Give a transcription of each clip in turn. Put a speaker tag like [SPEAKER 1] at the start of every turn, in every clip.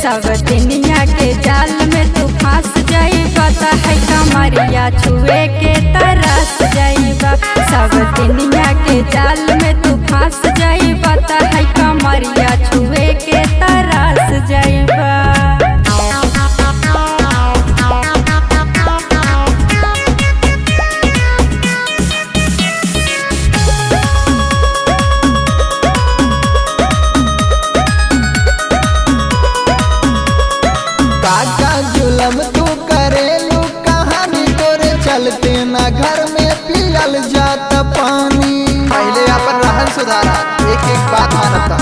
[SPEAKER 1] सब दुनिया के जाल में तू फंस जाइबा त है कमरिया छुए के तरस जाइबा। सब दुनिया के जाल में तू फंस जाइबा त है कमरिया छुए के तरस जाइबा।
[SPEAKER 2] काका जुलम तू करेलू कहानी तोरे चलते ना घर में पियल जात पानी।
[SPEAKER 3] पहले अपन रहन सुधारा, एक एक बात मानता।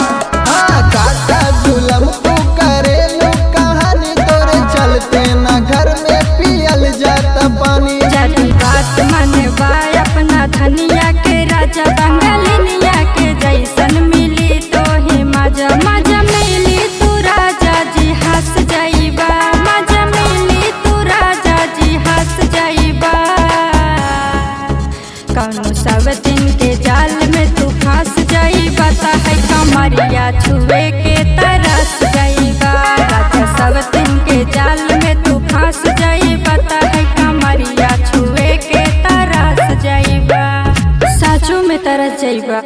[SPEAKER 2] हाँ काका जुलम तू करेलू कहानी तोरे चलते ना घर में पियल जात पानी।
[SPEAKER 1] जदी बात मनवा अपना धनिया के राजा बंगालिनिया के जैसन मिली तो ही मजा मजा मिली तू राजा जी हंस जाइबा। मजा मिली तू राजा जी हंस जाइबा। कौनो सब दिन के जाल में तू फंस जाइबा त है कमरिया छुए के तरस जाइबा। राजा सब दिन के जाल में तू फंस जाइबा त है कमरिया छुए के तरस जाइबा। साचो में तरस जाइबा।